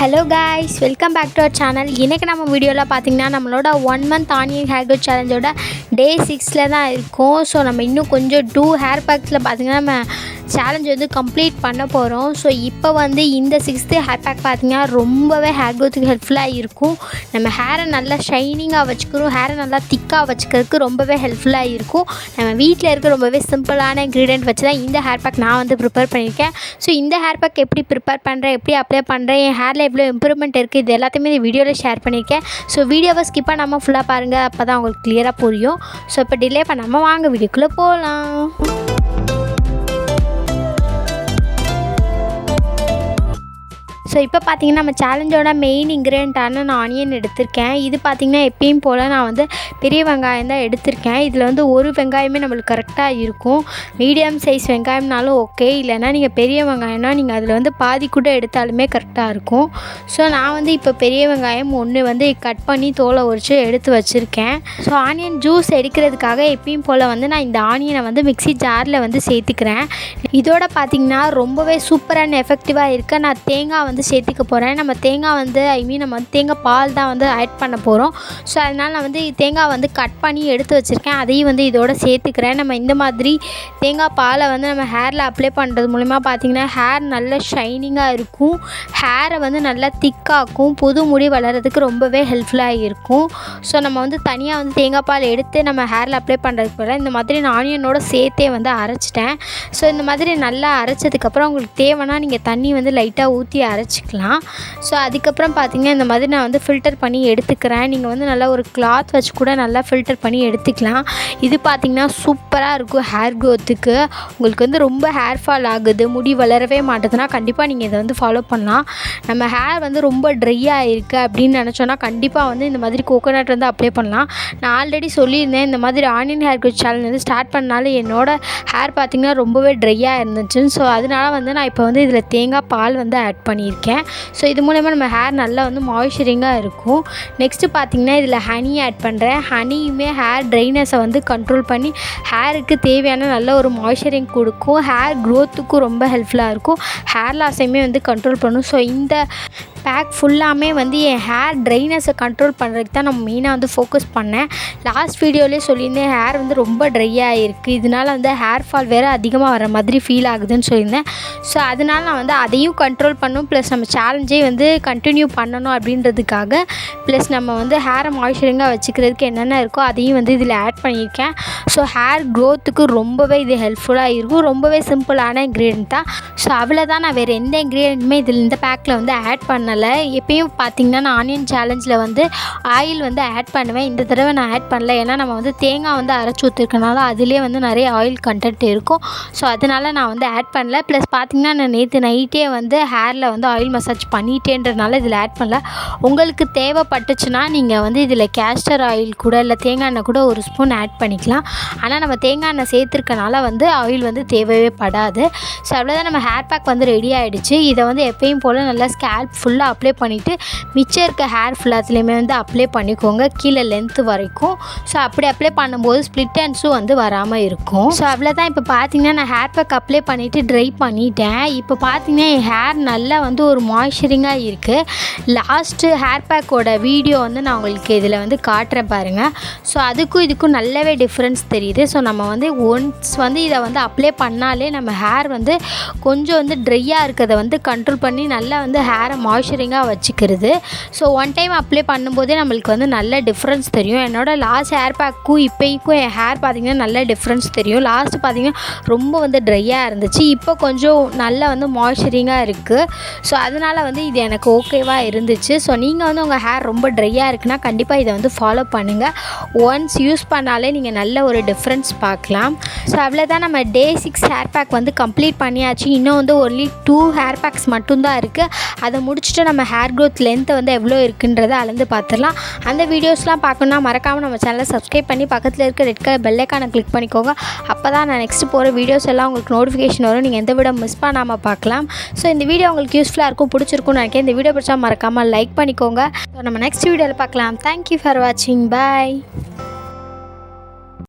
Hello guys, welcome back to our channel. இன்றைக்கி நம்ம வீடியோவில் பார்த்திங்கன்னா நம்மளோட 1 மந்த் ஆனியன் ஹேர் க்ரோத் சேலஞ்சோட டே 6 தான் இருக்கும். ஸோ நம்ம இன்னும் கொஞ்சம் 2 ஹேர் பேக்ஸில் பார்த்திங்கன்னா நம்ம சேலஞ்ச் வந்து கம்ப்ளீட் பண்ண போகிறோம். ஸோ இப்போ வந்து இந்த 6th ஹேர் பேக் பார்த்திங்கன்னா ரொம்பவே ஹேர் க்ரோத்துக்கு ஹெல்ப்ஃபுல்லாக இருக்கும். நம்ம ஹேரை நல்லா ஷைனிங்காக வச்சுக்கிறோம், ஹேரை நல்லா திக்காக வச்சுக்கிறதுக்கு ரொம்பவே ஹெல்ப்ஃபுல்லாக இருக்கும். நம்ம வீட்டில் இருக்க ரொம்பவே சிம்பிளான இன்க்ரீடியன்ட் வச்சு தான் இந்த ஹேர் பேக் நான் வந்து ப்ரிப்பேர் பண்ணியிருக்கேன். ஸோ இந்த ஹேர் பேக் எப்படி ப்ரிப்பேர் பண்ணுறேன், எப்படி அப்ளை பண்ணுறேன், என் ஹேரில் எவ்வளோ இம்ப்ரூவ்மெண்ட் இருக்குது, இது எல்லாத்தையுமே இந்த வீடியோவில் ஷேர் பண்ணியிருக்கேன். ஸோ வீடியோவை ஸ்கிப் பண்ணாமல் ஃபுல்லாக பாருங்கள், அப்போ தான் உங்களுக்கு கிளியராக புரியும். ஸோ இப்போ டிலே பண்ணாமல் வாங்க வீடியோக்குள்ளே போகலாம். ஸோ இப்போ பார்த்திங்கன்னா நம்ம சேலஞ்சோட மெயின் இன்க்ரீடியண்ட்டான நான் ஆனியன் எடுத்திருக்கேன். இது பார்த்திங்கன்னா எப்பயும் போல் நான் வந்து பெரிய வெங்காயம் தான் எடுத்திருக்கேன். இதில் வந்து ஒரு வெங்காயமே நம்மளுக்கு கரெக்டாக இருக்கும். மீடியம் சைஸ் வெங்காயம்னாலும் ஓகே, இல்லைனா நீங்கள் பெரிய வெங்காயம்னா நீங்கள் அதில் வந்து பாதி கூட எடுத்தாலுமே கரெக்டாக இருக்கும். ஸோ நான் வந்து இப்போ பெரிய வெங்காயம் ஒன்று வந்து கட் பண்ணி தோலை உரித்து எடுத்து வச்சுருக்கேன். ஸோ ஆனியன் ஜூஸ் எடுக்கிறதுக்காக எப்பயும் போல் வந்து நான் இந்த ஆனியனை வந்து மிக்ஸி ஜாரில் வந்து சேர்த்துக்கிறேன். இதோட பார்த்திங்கன்னா ரொம்பவே சூப்பரான எஃபெக்டிவாக இருக்க நான் தேங்காய் வந்து சேர்த்துக்க போகிறேன். நம்ம தேங்காய் வந்து நம்ம வந்து தேங்காய் பால் தான் வந்து ஆட் பண்ண போகிறோம். ஸோ அதனால் நான் வந்து தேங்காய் வந்து கட் பண்ணி எடுத்து வச்சுருக்கேன், அதையும் வந்து இதோட சேர்த்துக்கிறேன். நம்ம இந்த மாதிரி தேங்காய் பாலை வந்து நம்ம ஹேரில் அப்ளை பண்ணுறது மூலிமா பார்த்திங்கன்னா ஹேர் நல்ல ஷைனிங்காக இருக்கும், ஹேரை வந்து நல்லா திக்காக்கும், புது முடி வளர்கிறதுக்கு ரொம்பவே ஹெல்ப்ஃபுல்லாக இருக்கும். ஸோ நம்ம வந்து தனியாக வந்து தேங்காய் பால் எடுத்து நம்ம ஹேரில் அப்ளை பண்ணுறதுக்கு பதிலாக இந்த மாதிரி நான் ஆனியனோட சேர்த்தே வந்து அரைச்சிட்டேன். ஸோ இந்த மாதிரி நல்லா அரைச்சதுக்கப்புறம் உங்களுக்கு தேவைன்னா நீங்கள் தண்ணி வந்து லைட்டாக ஊற்றி அரைச்சிக்கலாம். ஸோ அதுக்கப்புறம் பார்த்திங்கன்னா இந்த மாதிரி நான் வந்து ஃபில்டர் பண்ணி எடுத்துக்கிறேன். நீங்கள் வந்து நல்லா ஒரு கிளாத் வச்சு கூட நல்லா ஃபில்டர் பண்ணி எடுத்துக்கலாம். இது பார்த்திங்கன்னா சூப்பராக இருக்கும் ஹேர் க்ரோத்துக்கு. உங்களுக்கு வந்து ரொம்ப ஹேர் ஃபால் ஆகுது, முடி வளரவே மாட்டுதுன்னா கண்டிப்பாக நீங்கள் இதை வந்து ஃபாலோ பண்ணலாம். நம்ம ஹேர் வந்து ரொம்ப ட்ரையாக இருக்குது அப்படின்னு நினச்சோன்னா கண்டிப்பாக வந்து இந்த மாதிரி கோகோனட் வந்து அப்ளை பண்ணலாம். நான் ஆல்ரெடி சொல்லியிருந்தேன், இந்த மாதிரி ஆனியன் ஹேர் க்ரோத் சேலஞ்ச் வந்து ஸ்டார்ட் பண்ணாலும் என்னோடய ஹேர் பார்த்திங்கன்னா ரொம்பவே ட்ரையாக இருந்துச்சு. ஸோ அதனால வந்து நான் இப்போ வந்து இதில் தேங்காய் பால் வந்து ஆட் பண்ணியிருக்கேன். ஸோ இது மூலமா நம்ம ஹேர் நல்லா வந்து மாய்ஸ்சரிங்காக இருக்கும். நெக்ஸ்ட்டு பார்த்திங்கன்னா இதில் ஹனி ஆட் பண்ணுறேன். ஹனியுமே ஹேர் ட்ரைனஸை வந்து கண்ட்ரோல் பண்ணி ஹேருக்கு தேவையான நல்ல ஒரு மாய்ஸ்சரிங் கொடுக்கும், ஹேர் க்ரோத்துக்கும் ரொம்ப ஹெல்ப்ஃபுல்லாக இருக்கும், ஹேர் லாஸையுமே வந்து கண்ட்ரோல் பண்ணும். ஸோ இந்த பேக் ஃபுல்லாமே வந்து என் ஹேர் ட்ரைனஸை கண்ட்ரோல் பண்ணுறதுக்கு தான் நான் மெயினாக வந்து ஃபோக்கஸ் பண்ணேன். லாஸ்ட் வீடியோலேயே சொல்லியிருந்தேன் ஹேர் வந்து ரொம்ப ட்ரையாக இருக்குது, இதனால் வந்து ஹேர் ஃபால் வேறு அதிகமாக வர மாதிரி ஃபீல் ஆகுதுன்னு சொல்லியிருந்தேன். ஸோ அதனால் நான் வந்து அதையும் கண்ட்ரோல் பண்ணணும், ப்ளஸ் நம்ம சேலஞ்சே வந்து கண்டினியூ பண்ணணும் அப்படின்றதுக்காக, ப்ளஸ் நம்ம வந்து ஹேரை மாய்ஸ்சரிங்காக வச்சுக்கிறதுக்கு என்னென்ன இருக்கோ அதையும் வந்து இதில் ஆட் பண்ணியிருக்கேன். ஸோ ஹேர் க்ரோத்துக்கு ரொம்பவே இது ஹெல்ப்ஃபுல்லாக இருக்கும். ரொம்பவே சிம்பிளான இன்க்ரீடியன்ட் தான். ஸோ அவ்வளோதான், நான் வேறு எந்த இன்க்ரீடியண்ட்டுமே இதில் இந்த பேக்கில் வந்து ஆட் பண்ணலை. எப்பயும் பார்த்திங்கன்னா நான் ஆனியன் சேலஞ்சில் வந்து ஆயில் வந்து ஆட் பண்ணுவேன். இந்த தடவை நான் ஆட் பண்ணல, ஏன்னா நம்ம வந்து தேங்காய் வந்து அரைச்சி ஊற்றிருக்கனால அதிலே வந்து நிறைய ஆயில் கண்டென்ட் இருக்கும். ஸோ அதனால் நான் வந்து ஆட் பண்ணல. ப்ளஸ் பார்த்திங்கன்னா நான் நேற்று நைட்டே வந்து ஹேரில் வந்து ஆயில் மசாஜ் பண்ணிட்டேன்றதுனால இதில் ஆட் பண்ணல. உங்களுக்கு தேவைப்பட்டுச்சுன்னா நீங்கள் வந்து இதில் கேஸ்டர் ஆயில் கூட இல்லை தேங்காய் எண்ணெய் கூட ஒரு ஸ்பூன் ஆட் பண்ணிக்கலாம். ஆனால் நம்ம தேங்காய் எண்ணெய் சேர்த்துருக்கனால வந்து ஆயில் வந்து தேவையே படாது. ஸோ அவ்வளோதான், நம்ம ஹேர் பேக் வந்து ரெடி ஆகிடுச்சு. இதை வந்து எப்பயும் போல் நல்லா ஸ்கேல்ப் ஃபுல்லாக அப்ளை பண்ணிவிட்டு மிச்சம் இருக்க ஹேர் ஃபுல்லாத்துலேயுமே வந்து அப்ளை பண்ணிக்கோங்க, கீழே லென்த்து வரைக்கும். ஸோ அப்படி அப்ளை பண்ணும்போது ஸ்ப்ளிட் ஹேண்ட்ஸும் வந்து வராமல் இருக்கும். ஸோ அவ்வளோதான், இப்போ பார்த்திங்கன்னா நான் ஹேர் பேக் அப்ளை பண்ணிவிட்டு ட்ரை பண்ணிட்டேன். இப்போ பார்த்திங்கன்னா என் ஹேர் நல்லா வந்து ஒரு மாய்ஸ்சரிங்காக இருக்குது. லாஸ்ட்டு ஹேர் பேக்கோட வீடியோ வந்து நான் உங்களுக்கு இதில் வந்து காட்டுறேன் பாருங்கள். ஸோ அதுக்கும் இதுக்கும் நல்லாவே டிஃப்ரென்ஸ் தெரியுது. ஸோ நம்ம வந்து ஒன்ஸ் வந்து இதை வந்து அப்ளை பண்ணாலே நம்ம ஹேர் வந்து கொஞ்சம் வந்து ட்ரையாக இருக்கிறத வந்து கண்ட்ரோல் பண்ணி நல்லா வந்து ஹேரை மாய்ஸ்சரிங்காக வச்சுக்கிறது. ஸோ ஒன் டைம் அப்ளை பண்ணும்போதே நம்மளுக்கு வந்து நல்ல டிஃப்ரென்ஸ் தெரியும். என்னோடய லாஸ்ட் ஹேர் பேக்கும் இப்போக்கும் என் ஹேர் பார்த்திங்கன்னா நல்ல டிஃப்ரென்ஸ் தெரியும். லாஸ்ட்டு பார்த்திங்கன்னா ரொம்ப வந்து ட்ரையாக இருந்துச்சு, இப்போ கொஞ்சம் நல்லா வந்து மாய்ஸ்சரிங்காக இருக்குது. ஸோ அதனால் வந்து இது எனக்கு ஓகேவாக இருந்துச்சு. ஸோ நீங்கள் வந்து உங்கள் ஹேர் ரொம்ப ட்ரையாக இருக்குன்னா கண்டிப்பாக இதை வந்து ஃபாலோ பண்ணுங்கள். ஒன்ஸ் யூஸ் பண்ணாலே நீங்கள் நல்ல ஒரு டிஃப்ரென்ஸ் பார்க்கலாம். ஸோ அவ்வளோதான், நம்ம டே 6 ஹேர் பேக் வந்து கம்ப்ளீட் பண்ணியாச்சு. இன்னும் வந்து ஒன்லி 2 ஹேர் பேக்ஸ் மட்டும்தான் இருக்குது. அதை முடிச்சுட்டு நம்ம ஹேர் க்ரோத் லென்த்தை வந்து எவ்வளோ இருக்குன்றதை அளந்து பார்த்துடலாம். அந்த வீடியோஸ்லாம் பார்க்கணுன்னா மறக்காமல் நம்ம சேனலை சப்ஸ்கிரைப் பண்ணி பக்கத்தில் இருக்க ரெட் கலர் பெல் ஐகானை கிளிக் பண்ணிக்கோங்க. அப்போ தான் நான் நெக்ஸ்ட்டு போகிற வீடியோஸ் எல்லாம் உங்களுக்கு நோட்டிஃபிகேஷன் வரும், நீங்கள் எந்த வீடியோ மிஸ் பண்ணாமல் பார்க்கலாம். ஸோ இந்த வீடியோ உங்களுக்கு யூஸ்ஃபுல்லாக இருக்கும், பிடிச்சிருக்கும்னு நினைக்கிறேன். இந்த வீடியோ பிடிச்சா மறக்காமல் லைக் பண்ணிக்கோங்க. ஸோ நம்ம நெக்ஸ்ட் வீடியோவில் பார்க்கலாம். தேங்க்யூ ஃபார் வாட்சிங். பாய்.